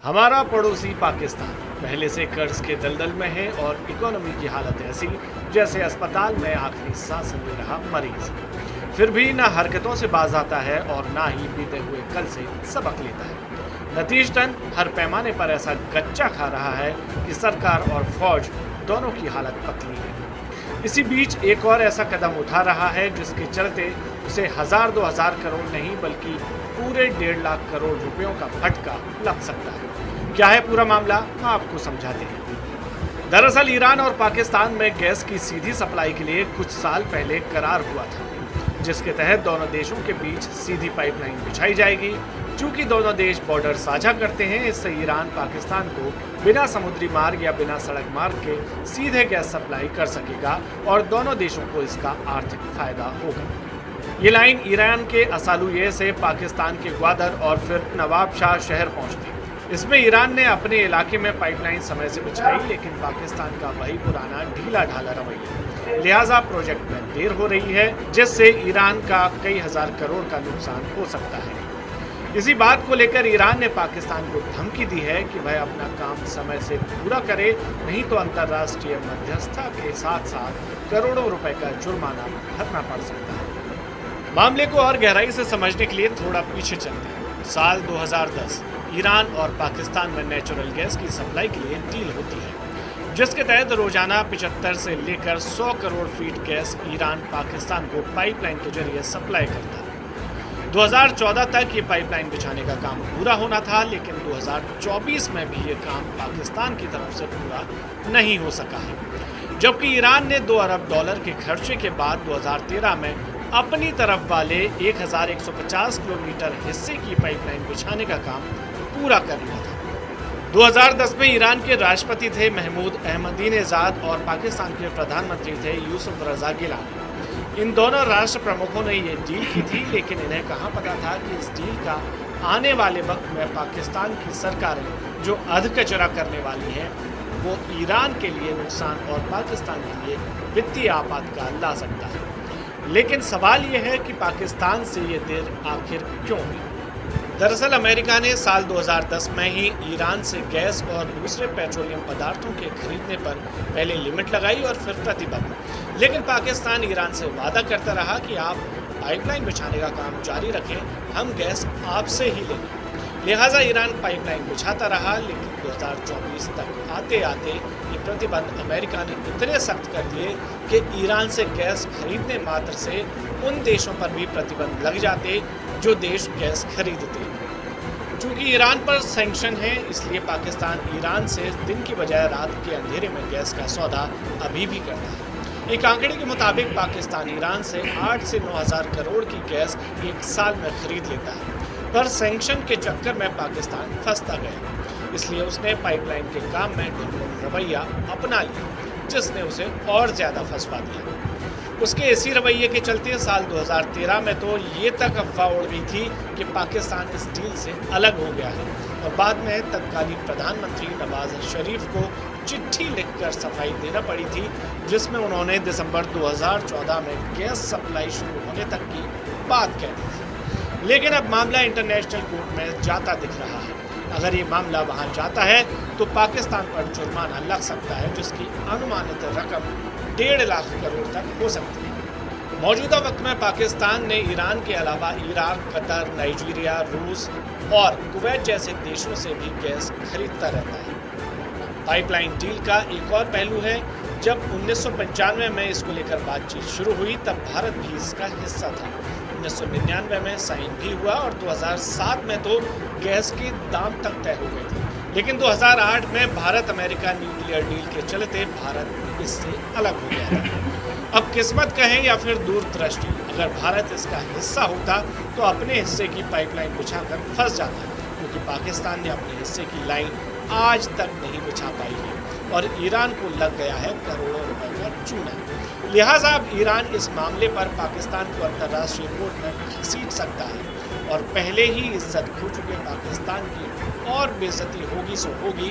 हमारा पड़ोसी पाकिस्तान पहले से कर्ज के दलदल में है और इकोनॉमी की हालत ऐसी जैसे अस्पताल में आखिरी सांस ले रहा मरीज। फिर भी ना हरकतों से बाज आता है और ना ही बीते हुए कल से सबक लेता है। नतीजतन हर पैमाने पर ऐसा गच्चा खा रहा है कि सरकार और फौज दोनों की हालत पतली है। इसी बीच एक और ऐसा कदम उठा रहा है जिसके चलते उसे 1000-2000 करोड़ नहीं बल्कि पूरे 1.5 लाख करोड़ रुपयों का फटका लग सकता है। क्या है पूरा मामला, आपको समझाते हैं। दरअसल ईरान और पाकिस्तान में गैस की सीधी सप्लाई के लिए कुछ साल पहले करार हुआ था, जिसके तहत दोनों देशों के बीच सीधी पाइपलाइन बिछाई जाएगी। चूंकि दोनों देश बॉर्डर साझा करते हैं, इससे ईरान पाकिस्तान को बिना समुद्री मार्ग या बिना सड़क मार्ग के सीधे गैस सप्लाई कर सकेगा और दोनों देशों को इसका आर्थिक फायदा होगा। ये लाइन ईरान के असालुये से पाकिस्तान के ग्वादर और फिर नवाबशाह शहर पहुंचती। इसमें ईरान ने अपने इलाके में पाइपलाइन समय से बिछाई, लेकिन पाकिस्तान का वही पुराना ढीला ढाला रवैया, लिहाजा प्रोजेक्ट में देर हो रही है, जिससे ईरान का कई हजार करोड़ का नुकसान हो सकता है। इसी बात को लेकर ईरान ने पाकिस्तान को धमकी दी है कि वह अपना काम समय से पूरा करे, नहीं तो अंतर्राष्ट्रीय मध्यस्थता के साथ साथ करोड़ों रुपए का जुर्माना भरना पड़ सकता है। मामले को और गहराई से समझने के लिए थोड़ा पीछे चलते हैं। साल 2010 ईरान और पाकिस्तान में नेचुरल गैस की सप्लाई के लिए डील होती है, जिसके तहत रोजाना 75 से लेकर 100 crore feet gas Iran Pakistan को पाइपलाइन के जरिए सप्लाई करता है। 2014 तक ये पाइपलाइन बिछाने का काम पूरा होना था, लेकिन 2024 में भी ये काम पाकिस्तान की तरफ से पूरा नहीं हो सका है। जबकि ईरान ने $2 अरब के खर्चे के बाद 2013 में अपनी तरफ वाले 1150 किलोमीटर हिस्से की पाइपलाइन बिछाने का काम पूरा कर लिया था। 2010 में ईरान के राष्ट्रपति थे महमूद अहमदीनेजाद और पाकिस्तान के प्रधानमंत्री थे यूसुफ रजा गिलानी। इन दोनों राष्ट्र प्रमुखों ने ये डील की थी, लेकिन इन्हें कहाँ पता था कि इस डील का आने वाले वक्त में पाकिस्तान की सरकारें जो अधकचरा करने वाली हैं वो ईरान के लिए नुकसान और पाकिस्तान के लिए वित्तीय आपातकाल ला सकता है। लेकिन सवाल यह है कि पाकिस्तान से ये देर आखिर क्यों हुई। दरअसल अमेरिका ने साल 2010 में ही ईरान से गैस और दूसरे पेट्रोलियम पदार्थों के खरीदने पर पहले लिमिट लगाई और फिर प्रतिबंध। लेकिन पाकिस्तान ईरान से वादा करता रहा कि आप पाइपलाइन बिछाने का काम जारी रखें, हम गैस आपसे ही लेंगे। लिहाजा ईरान पाइपलाइन बिछाता रहा, लेकिन 2024 तक आते आते ये प्रतिबंध अमेरिका ने इतने सख्त कर दिए कि ईरान से गैस खरीदने मात्र से उन देशों पर भी प्रतिबंध लग जाते जो देश गैस खरीदते। चूंकि ईरान पर सैंक्शन है, इसलिए पाकिस्तान ईरान से दिन की बजाय रात के अंधेरे में गैस का सौदा अभी भी करता है। एक आंकड़े के मुताबिक पाकिस्तान ईरान से 8 से 9,000 करोड़ की गैस एक साल में खरीद लेता है, पर सैंक्शन के चक्कर में पाकिस्तान फंसता गया, इसलिए उसने पाइपलाइन के काम में ढिलमुल रवैया अपना लिया, जिसने उसे और ज़्यादा फंसवा दिया। उसके इसी रवैये के चलते साल 2013 में तो ये तक अफवाह उड़ गई थी कि पाकिस्तान इस डील से अलग हो गया है और बाद में तत्कालीन प्रधानमंत्री नवाज शरीफ को चिट्ठी लिखकर सफाई देना पड़ी थी, जिसमें उन्होंने दिसंबर 2014 में गैस सप्लाई शुरू होने तक की बात कह दी थी। लेकिन अब मामला इंटरनेशनल कोर्ट में जाता दिख रहा है। अगर ये मामला वहाँ जाता है तो पाकिस्तान पर जुर्माना लग सकता है, जिसकी अनुमानित रकम 1.5 लाख करोड़ तक हो सकती है। मौजूदा वक्त में पाकिस्तान ने ईरान के अलावा इराक, कतर, नाइजीरिया, रूस और कुवैत जैसे देशों से भी गैस खरीदता रहता है। पाइपलाइन डील का एक और पहलू है, जब 1995 में इसको लेकर बातचीत शुरू हुई तब भारत भी इसका हिस्सा था। 1999 में साइन भी हुआ और 2007 में तो गैस के दाम तक तय हो गए थे। लेकिन 2008 में भारत अमेरिका न्यूक्लियर डील के चलते भारत इससे अलग हो गया था। अब किस्मत कहें या फिर दूरदृष्टि, अगर भारत इसका हिस्सा होता तो अपने हिस्से की पाइपलाइन बिछाकर फंस जाता, क्योंकि पाकिस्तान ने अपने हिस्से की लाइन आज तक नहीं बिछा पाई है और ईरान को लग गया है करोड़ों रुपए का चूना। लिहाजा अब ईरान इस मामले पर पाकिस्तान को अंतर्राष्ट्रीय कोर्ट में घसीट सकता है और पहले ही इज्जत खो चुके पाकिस्तान की और बेइज्जती होगी सो होगी।